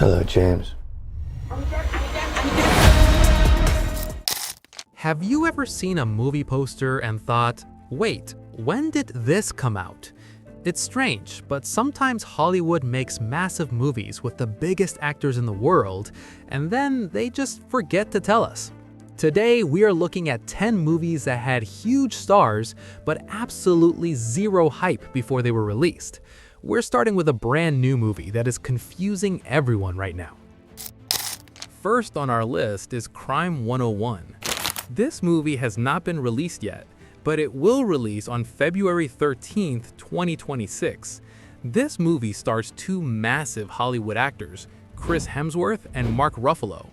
Hello, James. Have you ever seen a movie poster and thought, wait, when did this come out? It's strange, but sometimes Hollywood makes massive movies with the biggest actors in the world, and then they just forget to tell us. Today, we are looking at 10 movies that had huge stars, but absolutely zero hype before they were released. We're starting with a brand new movie that is confusing everyone right now. First on our list is Crime 101. This movie has not been released yet, but it will release on February 13th, 2026. This movie stars two massive Hollywood actors, Chris Hemsworth and Mark Ruffalo.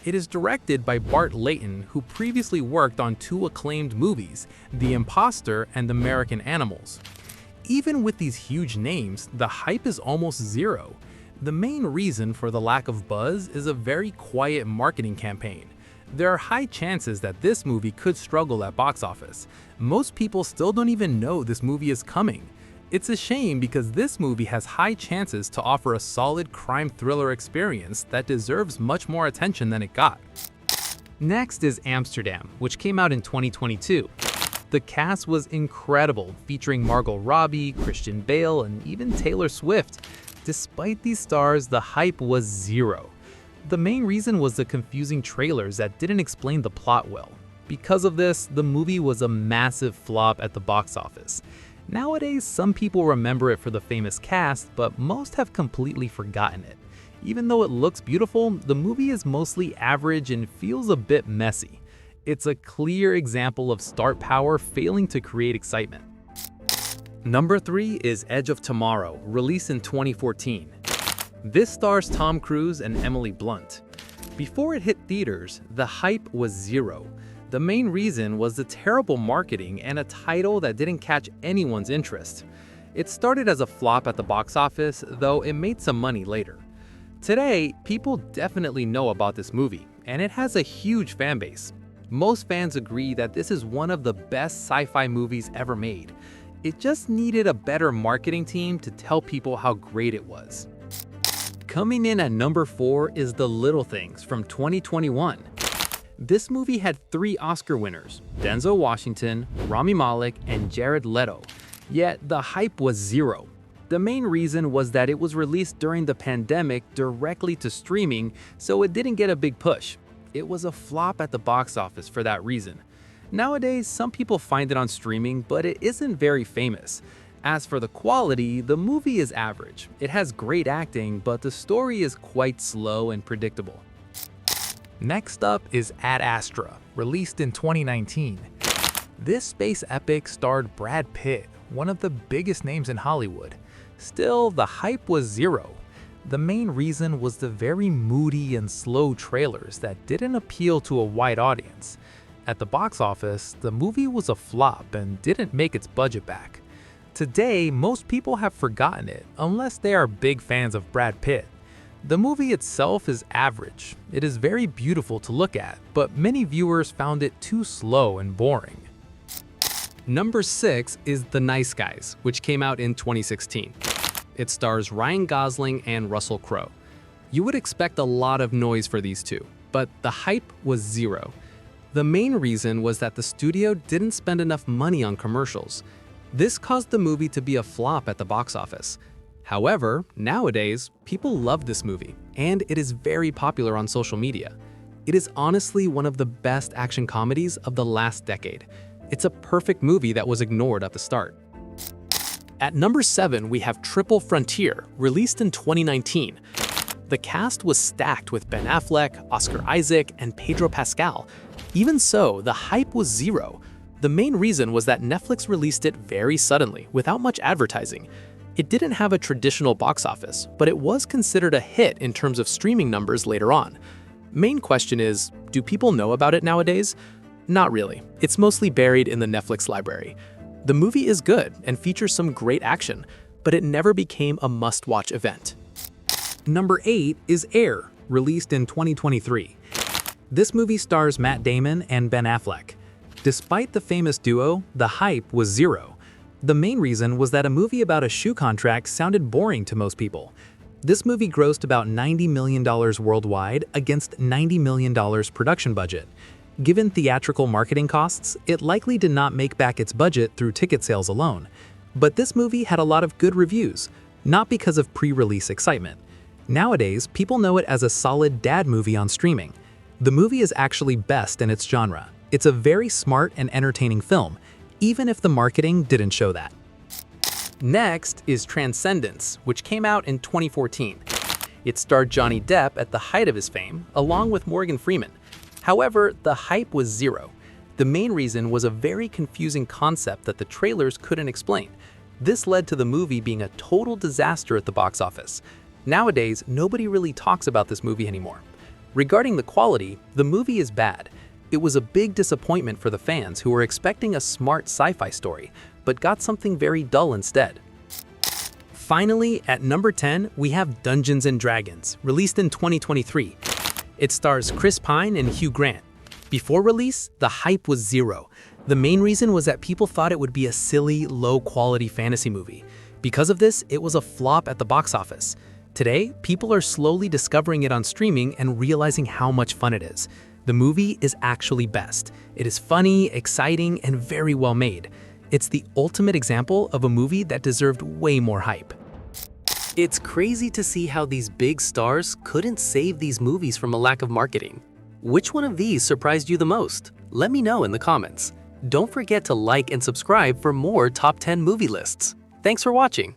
It is directed by Bart Layton, who previously worked on two acclaimed movies, The Imposter and American Animals. Even with these huge names, the hype is almost zero. The main reason for the lack of buzz is a very quiet marketing campaign. There are high chances that this movie could struggle at box office. Most people still don't even know this movie is coming. It's a shame because this movie has high chances to offer a solid crime thriller experience that deserves much more attention than it got. Next is Amsterdam, which came out in 2022. The cast was incredible, featuring Margot Robbie, Christian Bale, and even Taylor Swift. Despite these stars, the hype was zero. The main reason was the confusing trailers that didn't explain the plot well. Because of this, the movie was a massive flop at the box office. Nowadays, some people remember it for the famous cast, but most have completely forgotten it. Even though it looks beautiful, the movie is mostly average and feels a bit messy. It's a clear example of star power failing to create excitement. Number 3 is Edge of Tomorrow, released in 2014. This stars Tom Cruise and Emily Blunt. Before it hit theaters, the hype was zero. The main reason was the terrible marketing and a title that didn't catch anyone's interest. It started as a flop at the box office, though it made some money later. Today, people definitely know about this movie, and it has a huge fan base. Most fans agree that this is one of the best sci-fi movies ever made. It just needed a better marketing team to tell people how great it was. Coming in at number 4 is The Little Things from 2021. This movie had 3 Oscar winners, Denzel Washington, Rami Malek, and Jared Leto. Yet the hype was zero. The main reason was that it was released during the pandemic directly to streaming, so it didn't get a big push. It was a flop at the box office for that reason. Nowadays, some people find it on streaming, but it isn't very famous. As for the quality, the movie is average. It has great acting, but the story is quite slow and predictable. Next up is Ad Astra, released in 2019. This space epic starred Brad Pitt, one of the biggest names in Hollywood. Still, the hype was zero. The main reason was the very moody and slow trailers that didn't appeal to a wide audience. At the box office, the movie was a flop and didn't make its budget back. Today, most people have forgotten it, unless they are big fans of Brad Pitt. The movie itself is average. It is very beautiful to look at, but many viewers found it too slow and boring. Number 6 is The Nice Guys, which came out in 2016. It stars Ryan Gosling and Russell Crowe. You would expect a lot of noise for these two, but the hype was zero. The main reason was that the studio didn't spend enough money on commercials. This caused the movie to be a flop at the box office. However, nowadays, people love this movie, and it is very popular on social media. It is honestly one of the best action comedies of the last decade. It's a perfect movie that was ignored at the start. At number 7, we have Triple Frontier, released in 2019. The cast was stacked with Ben Affleck, Oscar Isaac, and Pedro Pascal. Even so, the hype was zero. The main reason was that Netflix released it very suddenly, without much advertising. It didn't have a traditional box office, but it was considered a hit in terms of streaming numbers later on. Main question is, do people know about it nowadays? Not really. It's mostly buried in the Netflix library. The movie is good and features some great action, but it never became a must-watch event. Number 8 is Air, released in 2023. This movie stars Matt Damon and Ben Affleck. Despite the famous duo, the hype was zero. The main reason was that a movie about a shoe contract sounded boring to most people. This movie grossed about $90 million worldwide against $90 million production budget. Given theatrical marketing costs, it likely did not make back its budget through ticket sales alone. But this movie had a lot of good reviews, not because of pre-release excitement. Nowadays, people know it as a solid dad movie on streaming. The movie is actually best in its genre. It's a very smart and entertaining film, even if the marketing didn't show that. Next is Transcendence, which came out in 2014. It starred Johnny Depp at the height of his fame, along with Morgan Freeman. However, the hype was zero. The main reason was a very confusing concept that the trailers couldn't explain. This led to the movie being a total disaster at the box office. Nowadays, nobody really talks about this movie anymore. Regarding the quality, the movie is bad. It was a big disappointment for the fans who were expecting a smart sci-fi story, but got something very dull instead. Finally, at number 10, we have Dungeons & Dragons, released in 2023. It stars Chris Pine and Hugh Grant. Before release, the hype was zero. The main reason was that people thought it would be a silly, low-quality fantasy movie. Because of this, it was a flop at the box office. Today, people are slowly discovering it on streaming and realizing how much fun it is. The movie is actually best. It is funny, exciting, and very well made. It's the ultimate example of a movie that deserved way more hype. It's crazy to see how these big stars couldn't save these movies from a lack of marketing. Which one of these surprised you the most? Let me know in the comments. Don't forget to like and subscribe for more top 10 movie lists. Thanks for watching.